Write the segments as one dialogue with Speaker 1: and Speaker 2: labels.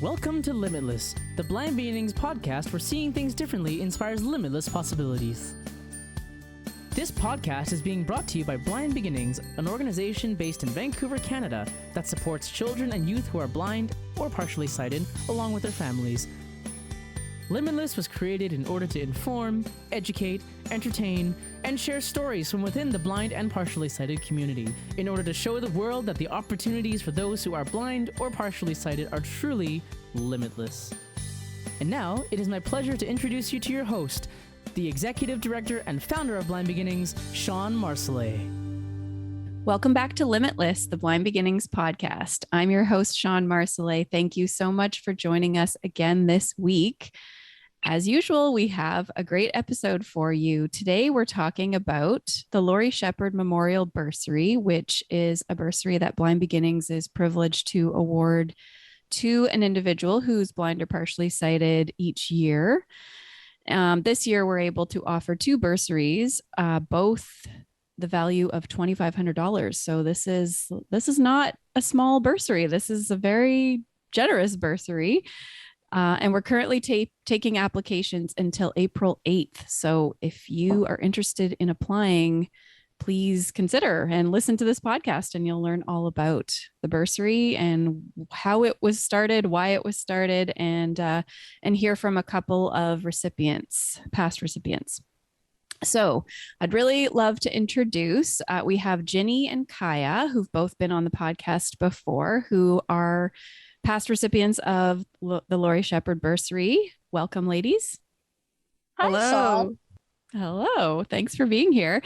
Speaker 1: Welcome to Limitless, the Blind Beginnings podcast where seeing things differently inspires limitless possibilities. This podcast is being brought to you by Blind Beginnings, an organization based in Vancouver, Canada, that supports children and youth who are blind or partially sighted, along with their families. Limitless was created in order to inform, educate, entertain, and share stories from within the blind and partially sighted community, in order to show the world that the opportunities for those who are blind or partially sighted are truly limitless. And now, it is my pleasure to introduce you to your host, the Executive Director and Founder of Blind Beginnings, Shawn Marcellet.
Speaker 2: Welcome back to Limitless, the Blind Beginnings podcast. I'm your host, Shawn Marcellet. Thank you so much for joining us again this week. As usual, we have a great episode for you. Today, we're talking about the Lori Shepard Memorial Bursary, which is a bursary that Blind Beginnings is privileged to award to an individual who's blind or partially sighted each year. This year, we're able to offer two bursaries, both the value of $2,500. So this is not a small bursary. This is a very generous bursary. And we're currently taking applications until April 8th. So if you are interested in applying, please consider and listen to this podcast, and you'll learn all about the bursary and how it was started, why it was started, and hear from a couple of recipients, past recipients. So I'd really love to introduce, we have Jinnie and Kaya, who've both been on the podcast before, who are past recipients of the Lori Shepard Bursary. Welcome, ladies.
Speaker 3: Hi,
Speaker 2: Hello.
Speaker 3: Shawn.
Speaker 2: Hello. Thanks for being here.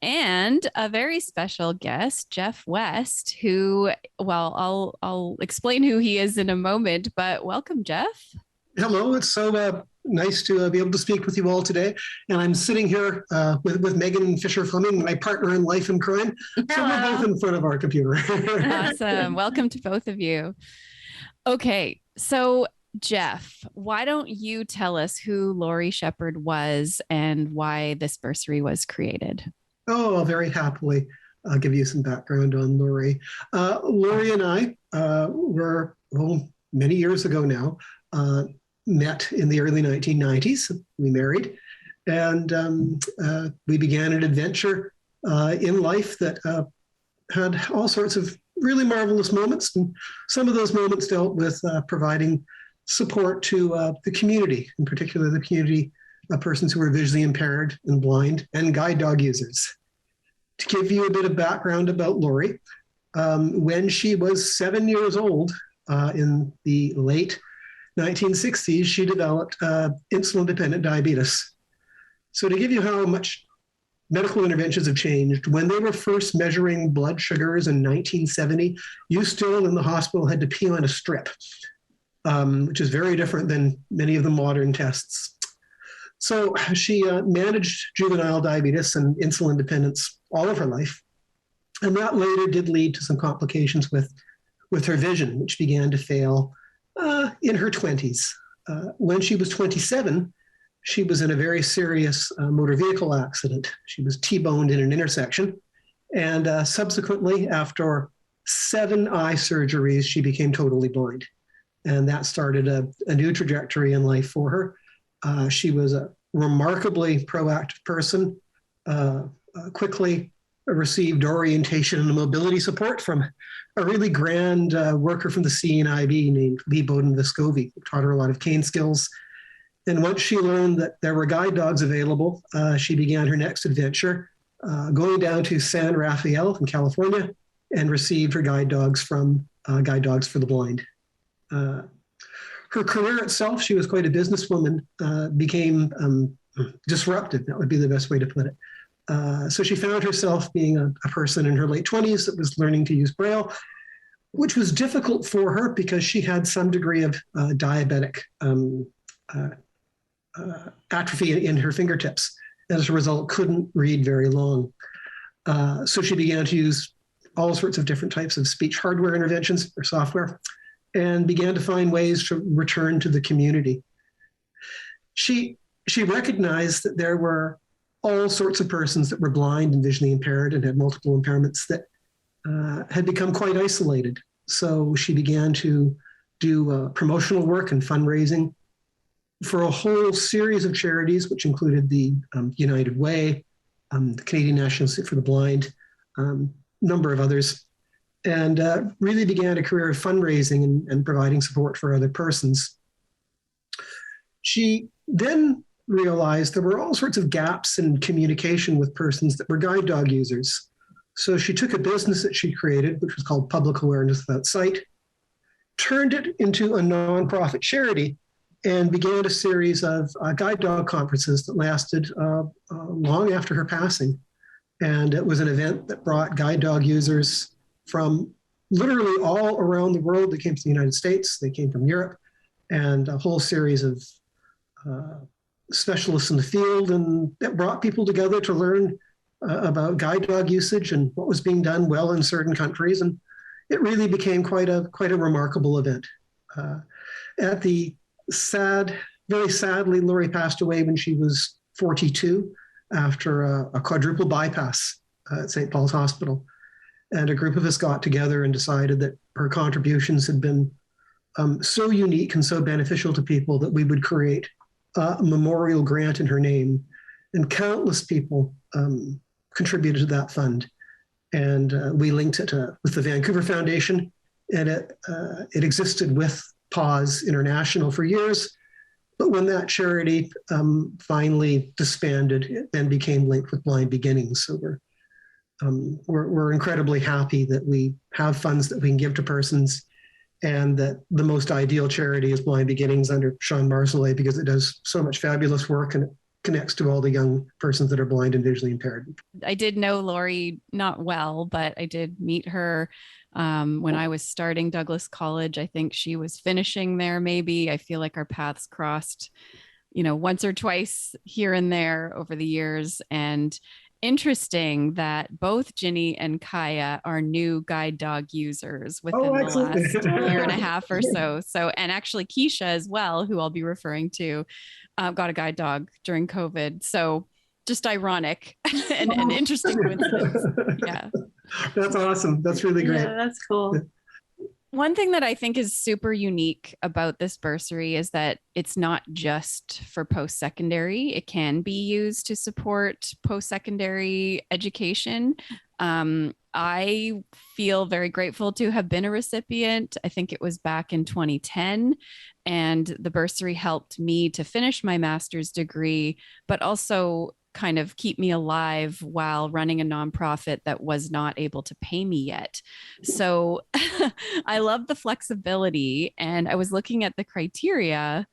Speaker 2: And a very special guest, Jeff West, who, well, I'll explain who he is in a moment, but welcome, Jeff.
Speaker 3: Hello. It's so nice to be able to speak with you all today. And I'm sitting here with Megan Fisher-Fleming, my partner in life and crime. So we're both in front of our computer.
Speaker 2: Awesome. Welcome to both of you. Okay. So Jeff, why don't you tell us who Lori Shepard was and why this bursary was created?
Speaker 3: Oh, I'll very happily give you some background on Lori. Lori and I were, many years ago now, met in the early 1990s. We married, and we began an adventure in life that had all sorts of really marvelous moments. And some of those moments dealt with providing support to the community, in particular the community of persons who are visually impaired and blind and guide dog users. To give you a bit of background about Lori, when she was 7 years old in the late 1960s, she developed insulin-dependent diabetes. So to give you how much medical interventions have changed, when they were first measuring blood sugars in 1970, you still in the hospital had to pee on a strip, which is very different than many of the modern tests. So she managed juvenile diabetes and insulin dependence all of her life. And that later did lead to some complications with her vision, which began to fail in her 20s. When she was 27, she was in a very serious motor vehicle accident. She was T-boned in an intersection. And subsequently, after 7 eye surgeries, she became totally blind. And that started a new trajectory in life for her. She was a remarkably proactive person, quickly received orientation and mobility support from a really grand worker from the CNIB named Lee Bowden-Vescovi, who taught her a lot of cane skills. And once she learned that there were guide dogs available, she began her next adventure, going down to San Rafael in California, and received her guide dogs from Guide Dogs for the Blind. Her career itself, she was quite a businesswoman, became disrupted. That would be the best way to put it. So she found herself being a person in her late 20s that was learning to use Braille, which was difficult for her because she had some degree of diabetic atrophy in her fingertips. As a result, couldn't read very long. So she began to use all sorts of different types of speech hardware interventions or software, and began to find ways to return to the community. She recognized that there were all sorts of persons that were blind and visually impaired and had multiple impairments that had become quite isolated. So she began to do promotional work and fundraising for a whole series of charities, which included the United Way, the Canadian National Institute for the Blind, number of others, and really began a career of fundraising and providing support for other persons. She then realized there were all sorts of gaps in communication with persons that were guide dog users. So she took a business that she created, which was called Public Awareness Without Sight, turned it into a nonprofit charity, and began a series of guide dog conferences that lasted long after her passing. And it was an event that brought guide dog users from literally all around the world. They came to the United States, they came from Europe, and a whole series of specialists in the field, and that brought people together to learn about guide dog usage and what was being done well in certain countries. And it really became quite a remarkable event. Very sadly, Lori passed away when she was 42 after a quadruple bypass at St. Paul's Hospital. And a group of us got together and decided that her contributions had been so unique and so beneficial to people that we would create a memorial grant in her name. And countless people contributed to that fund. And we linked it with the Vancouver Foundation, and it existed with Paws International for years. But when that charity finally disbanded, it then became linked with Blind Beginnings. So we're incredibly happy that we have funds that we can give to persons, and that the most ideal charity is Blind Beginnings under Shawn Marcellet, because it does so much fabulous work and it connects to all the young persons that are blind and visually impaired.
Speaker 2: I did know Lori not well, but I did meet her when I was starting Douglas College. I think she was finishing there, maybe. I feel like our paths crossed, once or twice here and there over the years. And interesting that both Jinnie and Kaya are new guide dog users within the last year and a half or so. And actually Keisha as well, who I'll be referring to, got a guide dog during COVID. So just ironic and an interesting coincidence. Yeah.
Speaker 3: That's awesome. That's really great.
Speaker 4: Yeah, that's cool.
Speaker 2: One thing that I think is super unique about this bursary is that it's not just for post-secondary. It can be used to support post-secondary education. I feel very grateful to have been a recipient. I think it was back in 2010, and the bursary helped me to finish my master's degree, but also kind of keep me alive while running a nonprofit that was not able to pay me yet. So I love the flexibility, and I was looking at the criteria.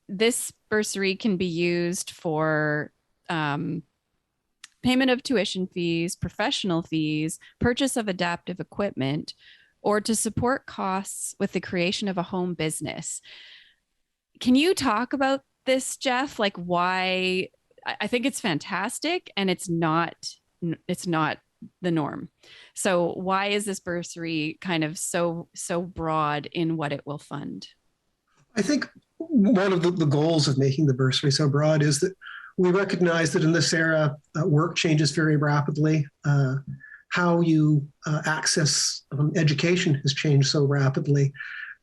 Speaker 2: This bursary can be used for payment of tuition fees, professional fees, purchase of adaptive equipment, or to support costs with the creation of a home business. Can you talk about this, Jeff? Like, why? I think it's fantastic, and it's not the norm. So why is this bursary kind of so broad in what it will fund?
Speaker 3: I think one of the goals of making the bursary so broad is that we recognize that in this era, work changes very rapidly. How you access education has changed so rapidly.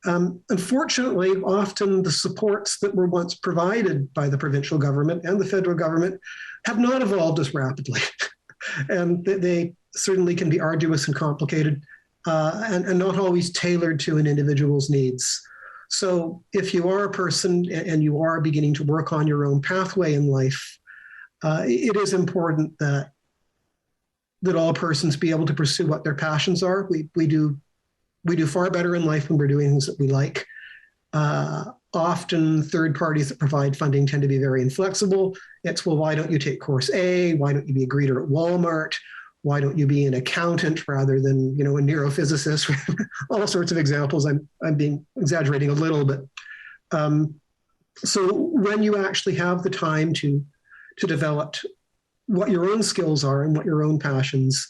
Speaker 3: Unfortunately, often the supports that were once provided by the provincial government and the federal government have not evolved as rapidly. And they certainly can be arduous and complicated and not always tailored to an individual's needs. So if you are a person and you are beginning to work on your own pathway in life, it is important that all persons be able to pursue what their passions are. We do far better in life when we're doing things that we like. Often third parties that provide funding tend to be very inflexible. It's, well, why don't you take course A? Why don't you be a greeter at Walmart? Why don't you be an accountant rather than, a neurophysicist? All sorts of examples. I'm being exaggerating a little bit. So when you actually have the time to develop what your own skills are and what your own passions,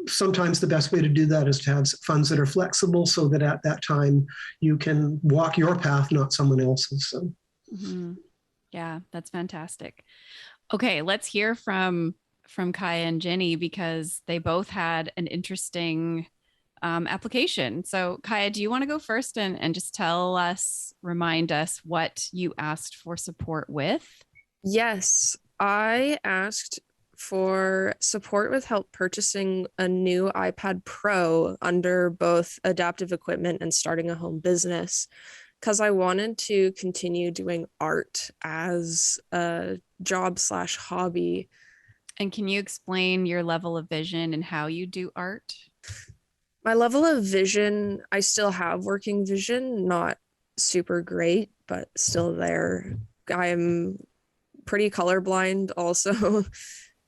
Speaker 3: sometimes the best way to do that is to have funds that are flexible so that at that time you can walk your path, not someone else's. So.
Speaker 2: Mm-hmm. Yeah, that's fantastic. Okay, let's hear from Kaya and Jinnie, because they both had an interesting application. So Kaya, do you want to go first and just remind us what you asked for support with?
Speaker 4: Yes, I asked for support with help purchasing a new iPad Pro under both adaptive equipment and starting a home business, because I wanted to continue doing art as a job/hobby.
Speaker 2: And can you explain your level of vision and how you do art?
Speaker 4: My level of vision, I still have working vision, not super great, but still there. I'm pretty colorblind also.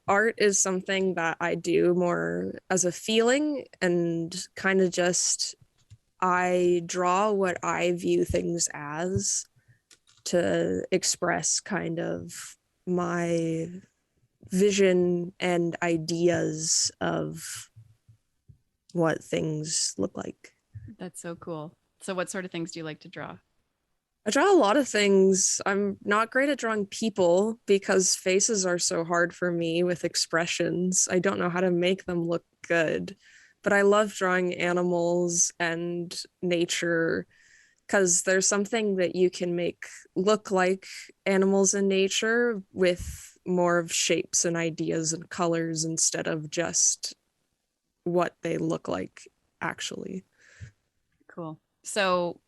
Speaker 4: Art is something that I do more as a feeling, and kind of just I draw what I view things as to express kind of my vision and ideas of what things look like.
Speaker 2: That's so cool. So what sort of things do you like to draw?
Speaker 4: I draw a lot of things. I'm not great at drawing people because faces are so hard for me with expressions. I don't know how to make them look good, but I love drawing animals and nature because there's something that you can make look like animals in nature with more of shapes and ideas and colors instead of just what they look like actually.
Speaker 2: Cool. So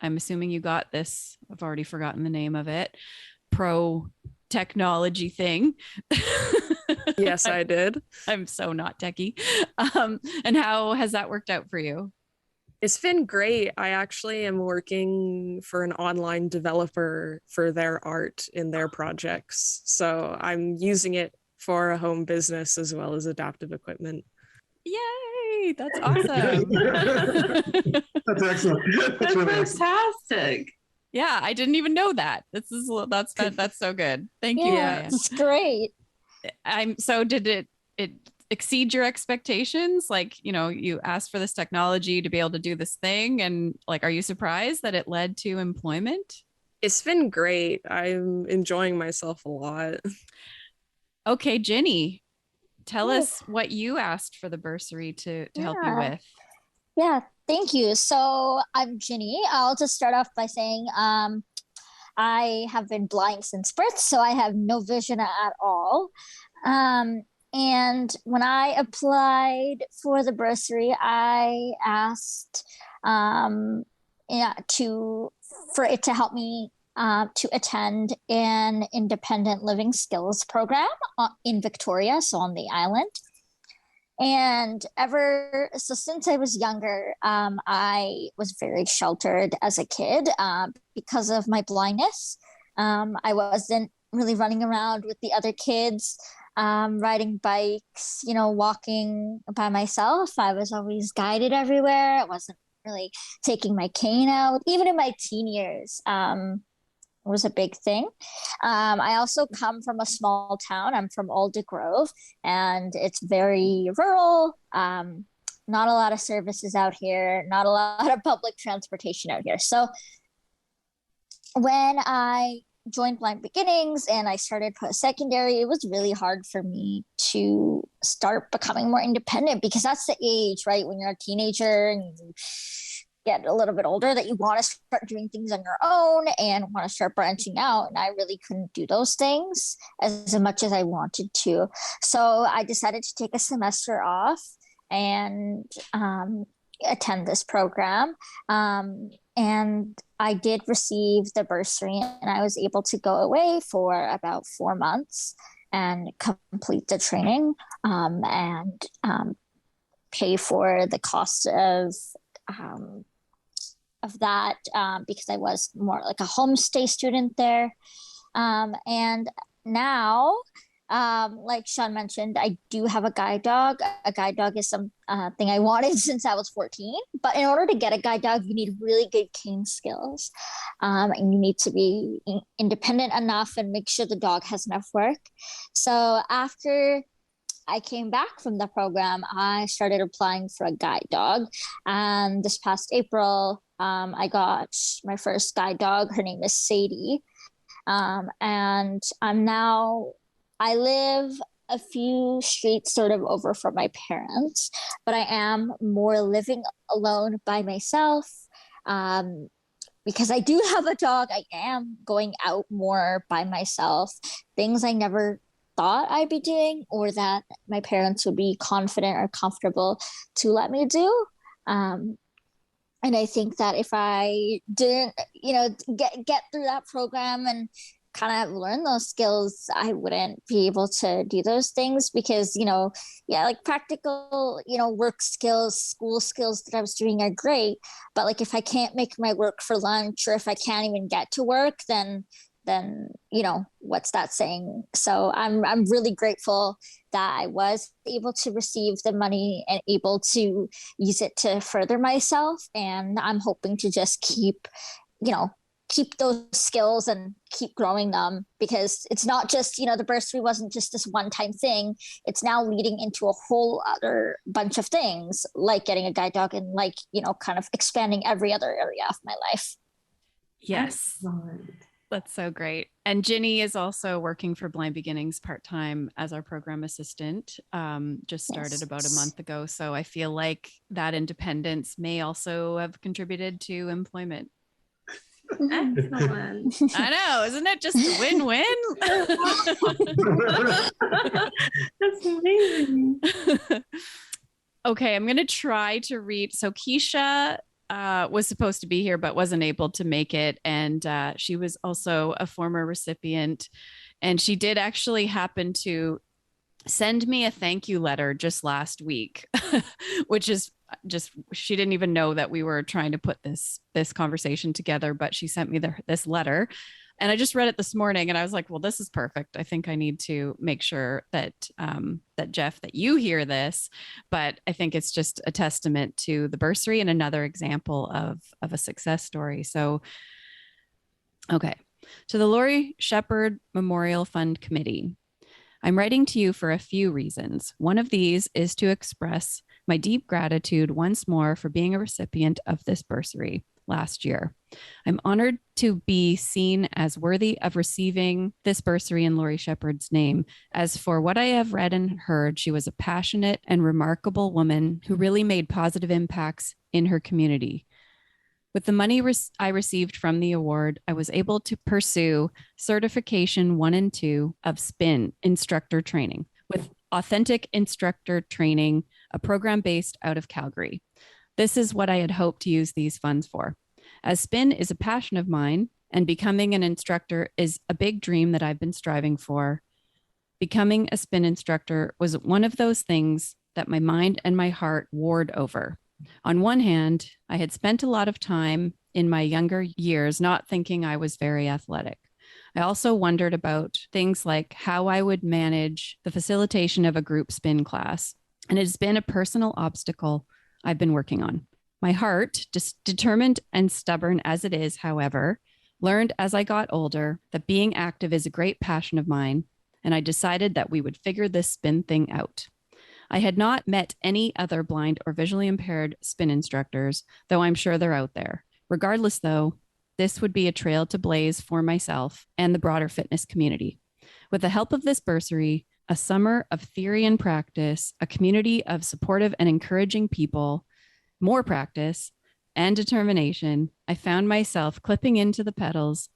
Speaker 2: I'm assuming you got this, I've already forgotten the name of it, pro technology thing.
Speaker 4: Yes, I did.
Speaker 2: I'm so not techie. And how has that worked out for you?
Speaker 4: It's been great. I actually am working for an online developer for their art in their projects. So I'm using it for a home business as well as adaptive equipment.
Speaker 2: Yay! That's awesome.
Speaker 3: That's excellent. That's really
Speaker 5: fantastic.
Speaker 2: Yeah, I didn't even know that. That's so good. Thank you.
Speaker 4: Yeah,
Speaker 6: it's great.
Speaker 2: So did it exceed your expectations? Like, you asked for this technology to be able to do this thing, and like, are you surprised that it led to employment?
Speaker 4: It's been great. I'm enjoying myself a lot.
Speaker 2: Okay, Jinnie, tell us what you asked for the bursary to help you with.
Speaker 6: Yeah, thank you. So I'm Jinnie. I'll just start off by saying I have been blind since birth, so I have no vision at all. And when I applied for the bursary, I asked for it to help me to attend an independent living skills program in Victoria, so on the island. And since I was younger, I was very sheltered as a kid because of my blindness. I wasn't really running around with the other kids, riding bikes, walking by myself. I was always guided everywhere. I wasn't really taking my cane out. Even in my teen years, was a big thing. I also come from a small town. I'm from Aldergrove, and it's very rural. Not a lot of services out here, not a lot of public transportation out here. So when I joined Blind Beginnings and I started post-secondary, it was really hard for me to start becoming more independent, because that's the age, right, when you're a teenager and you get a little bit older, that you want to start doing things on your own and want to start branching out. And I really couldn't do those things as much as I wanted to. So I decided to take a semester off and attend this program. And I did receive the bursary, and I was able to go away for about 4 months and complete the training and pay for the cost of that because I was more like a homestay student there. And now, like Shawn mentioned, I do have a guide dog. A guide dog is something I wanted since I was 14. But in order to get a guide dog, you need really good cane skills. And you need to be independent enough and make sure the dog has enough work. So after I came back from the program, I started applying for a guide dog. And this past April, I got my first guide dog. Her name is Sadie. And I live a few streets sort of over from my parents, but I am more living alone by myself. Because I do have a dog, I am going out more by myself. Things I never thought I'd be doing or that my parents would be confident or comfortable to let me do. And I think that if I didn't, get through that program and kind of learn those skills, I wouldn't be able to do those things because, like practical, work skills, school skills that I was doing are great. But like, if I can't make my work for lunch or if I can't even get to work, then what's that saying? So I'm really grateful that I was able to receive the money and able to use it to further myself. And I'm hoping to just keep those skills and keep growing them, because it's not just, the bursary wasn't just this one-time thing. It's now leading into a whole other bunch of things, like getting a guide dog and like, kind of expanding every other area of my life.
Speaker 2: Yes.
Speaker 5: Excellent.
Speaker 2: That's so great. And Jinnie is also working for Blind Beginnings part-time as our program assistant. Just started about a month ago. So I feel like that independence may also have contributed to employment.
Speaker 5: Excellent.
Speaker 2: I know, isn't it just a win-win?
Speaker 5: That's amazing.
Speaker 2: Okay, I'm going to try to read. So Keisha was supposed to be here, but wasn't able to make it. And she was also a former recipient. And she did actually happen to send me a thank you letter just last week, which is just, she didn't even know that we were trying to put this conversation together, but she sent me this letter. And I just read it this morning and I was like, well, this is perfect. I think I need to make sure that, that Jeff, that you hear this, but I think it's just a testament to the bursary and another example of a success story. So, okay. To the Lori Shepard Memorial Fund Committee, I'm writing to you for a few reasons. One of these is to express my deep gratitude once more for being a recipient of this bursary last year. I'm honored to be seen as worthy of receiving this bursary in Lori Shepard's name. As for what I have read and heard, she was a passionate and remarkable woman who really made positive impacts in her community. With the money I received from the award, I was able to pursue certification 1 and 2 of SPIN instructor training with Authentic Instructor Training, a program based out of Calgary. This is what I had hoped to use these funds for. As SPIN is a passion of mine and becoming an instructor is a big dream that I've been striving for, becoming a SPIN instructor was one of those things that my mind and my heart warred over. On one hand, I had spent a lot of time in my younger years not thinking I was very athletic. I also wondered about things like how I would manage the facilitation of a group spin class, and it has been a personal obstacle I've been working on. My heart, just determined and stubborn as it is, however, learned as I got older that being active is a great passion of mine, and I decided that we would figure this spin thing out. I had not met any other blind or visually impaired spin instructors, though I'm sure they're out there. Regardless, though, this would be a trail to blaze for myself and the broader fitness community. With the help of this bursary, a summer of theory and practice, a community of supportive and encouraging people, more practice, and determination, I found myself clipping into the pedals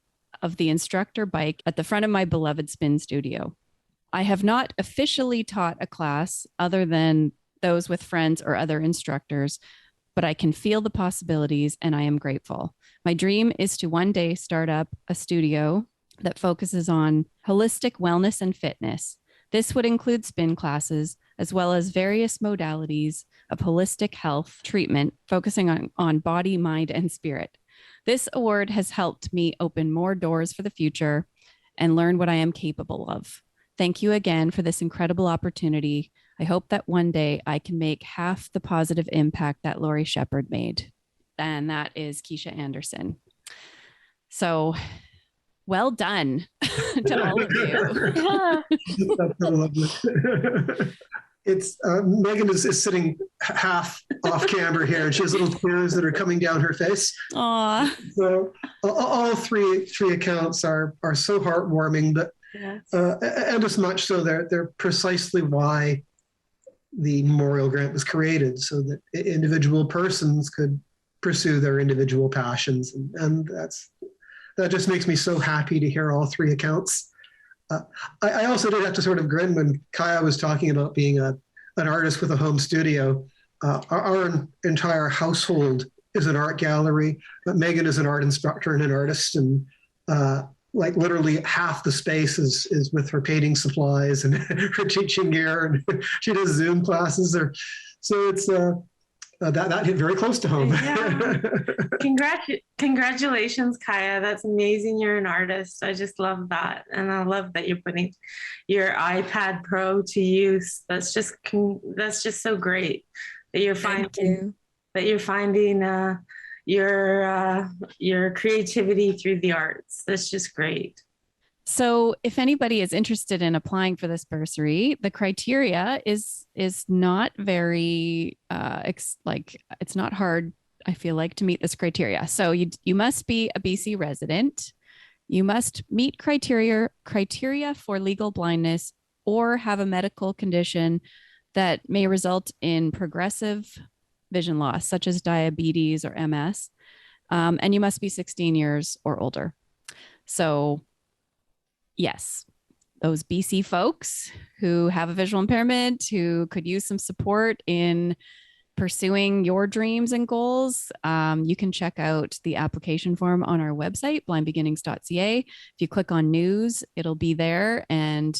Speaker 2: of the instructor bike at the front of my beloved spin studio. I have not officially taught a class other than those with friends or other instructors, but I can feel the possibilities and I am grateful. My dream is to one day start up a studio that focuses on holistic wellness and fitness. This would include spin classes, as well as various modalities of holistic health treatment, focusing on body, mind, and spirit. This award has helped me open more doors for the future and learn what I am capable of. Thank you again for this incredible opportunity. I hope that one day I can make half the positive impact that Lori Shepard made. And that is Keisha Anderson. So well done to all of you.
Speaker 3: That's so lovely. It's Megan is sitting half off camera here, and she has little tears that are coming down her face.
Speaker 2: Aw.
Speaker 3: So all three accounts are so heartwarming, but
Speaker 5: Yes.
Speaker 3: And as much so, they're precisely why the memorial grant was created, so that individual persons could pursue their individual passions. And that just makes me so happy to hear all three accounts. I also did have to sort of grin when Kaya was talking about being an artist with a home studio. Our entire household is an art gallery. Megan is an art instructor and an artist, and like literally half the space is with her painting supplies and her teaching gear, and she does Zoom classes. So it's that hit very close to home.
Speaker 5: Yeah. Congratulations, Kaya. That's amazing. You're an artist. I just love that. And I love that you're putting your iPad Pro to use. That's just so great that you're finding your creativity through the arts. That's just great.
Speaker 2: So if anybody is interested in applying for this bursary, the criteria is not very it's not hard, I feel like, to meet this criteria. So you must be a BC resident. You must meet criteria for legal blindness or have a medical condition that may result in progressive vision loss, such as diabetes or MS. And you must be 16 years or older. So yes, those BC folks who have a visual impairment, who could use some support in pursuing your dreams and goals, you can check out the application form on our website, blindbeginnings.ca. If you click on news, it'll be there. And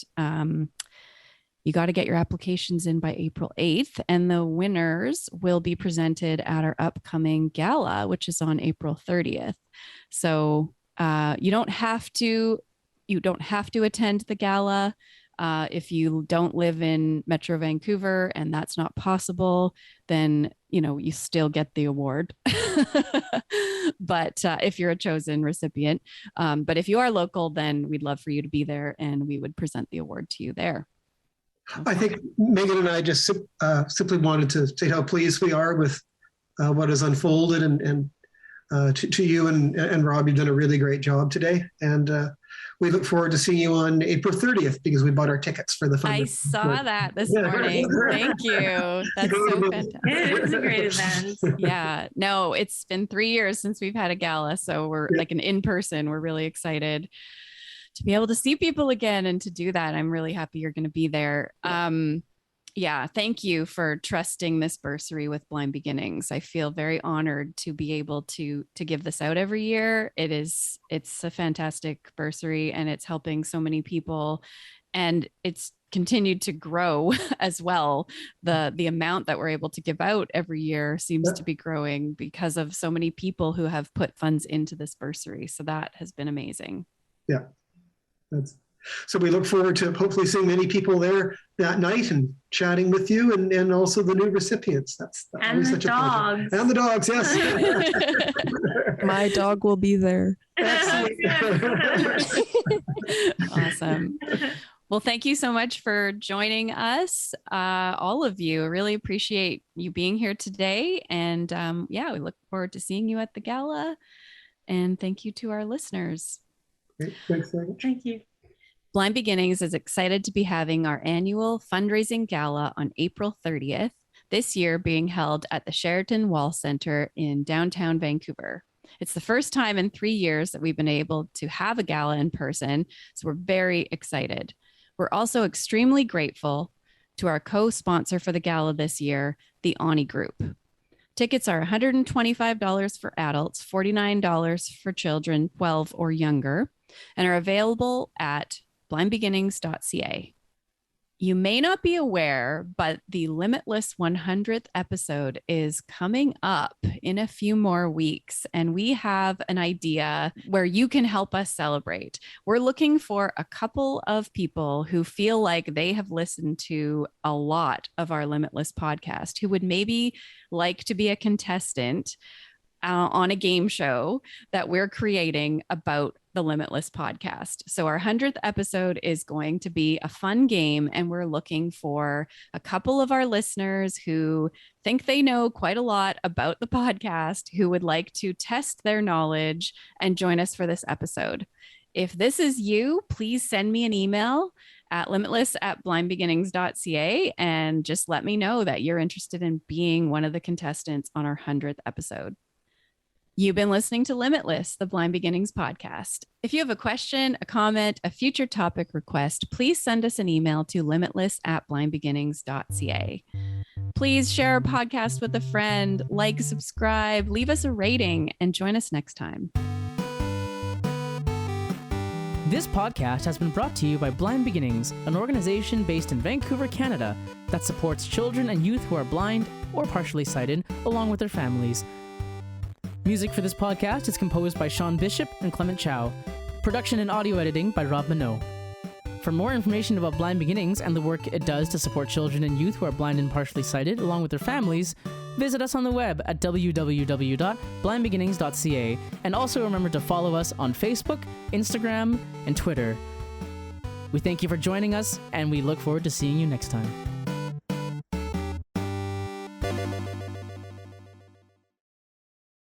Speaker 2: you got to get your applications in by April 8th. And the winners will be presented at our upcoming gala, which is on April 30th. So you don't have to attend the gala if you don't live in Metro Vancouver and that's not possible, then you still get the award. But if you're a chosen recipient, but if you are local, then we'd love for you to be there and we would present the award to you there.
Speaker 3: I think Megan and I just simply wanted to say how pleased we are with what has unfolded, and to you and Rob, you've done a really great job today. And we look forward to seeing you on April 30th because we bought our tickets for the fund.
Speaker 2: I saw that this morning. Thank you. That's so fantastic.
Speaker 5: It is a great event.
Speaker 2: Yeah. No, it's been 3 years since we've had a gala. So we're like an in-person. We're really excited to be able to see people again and to do that. I'm really happy you're going to be there. Yeah, thank you for trusting this bursary with Blind Beginnings. I feel very honored to be able to give this out every year. It's a fantastic bursary and it's helping so many people, and it's continued to grow as well. The amount that we're able to give out every year seems to be growing because of so many people who have put funds into this bursary. So that has been amazing.
Speaker 3: Yeah. So we look forward to hopefully seeing many people there that night and chatting with you, and also the new recipients. That's
Speaker 5: and the
Speaker 3: such
Speaker 5: dogs.
Speaker 3: And the dogs, yes.
Speaker 7: My dog will be there.
Speaker 2: Awesome. Well, thank you so much for joining us, all of you. I really appreciate you being here today. And we look forward to seeing you at the gala. And thank you to our listeners.
Speaker 3: Great. Thanks very much.
Speaker 5: Thank you.
Speaker 2: Blind Beginnings is excited to be having our annual fundraising gala on April 30th, this year being held at the Sheraton Wall Center in downtown Vancouver. It's the first time in 3 years that we've been able to have a gala in person, so we're very excited. We're also extremely grateful to our co-sponsor for the gala this year, the Ani Group. Tickets are $125 for adults, $49 for children 12 or younger, and are available at blindbeginnings.ca. You may not be aware, but the Limitless 100th episode is coming up in a few more weeks, and we have an idea where you can help us celebrate. We're looking for a couple of people who feel like they have listened to a lot of our Limitless podcast, who would maybe like to be a contestant on a game show that we're creating about the Limitless podcast. So our 100th episode is going to be a fun game, and we're looking for a couple of our listeners who think they know quite a lot about the podcast, who would like to test their knowledge and join us for this episode. If this is you, please send me an email at limitless@blindbeginnings.ca and just let me know that you're interested in being one of the contestants on our 100th episode. You've been listening to Limitless, the Blind Beginnings podcast. If you have a question, a comment, a future topic request, please send us an email to limitless@blindbeginnings.ca. Please share our podcast with a friend, like, subscribe, leave us a rating, and join us next time.
Speaker 1: This podcast has been brought to you by Blind Beginnings, an organization based in Vancouver, Canada, that supports children and youth who are blind or partially sighted, along with their families. Music for this podcast is composed by Shawn Bishop and Clement Chow. Production and audio editing by Rob Minot. For more information about Blind Beginnings and the work it does to support children and youth who are blind and partially sighted, along with their families, visit us on the web at www.blindbeginnings.ca, and also remember to follow us on Facebook, Instagram, and Twitter. We thank you for joining us, and we look forward to seeing you next time.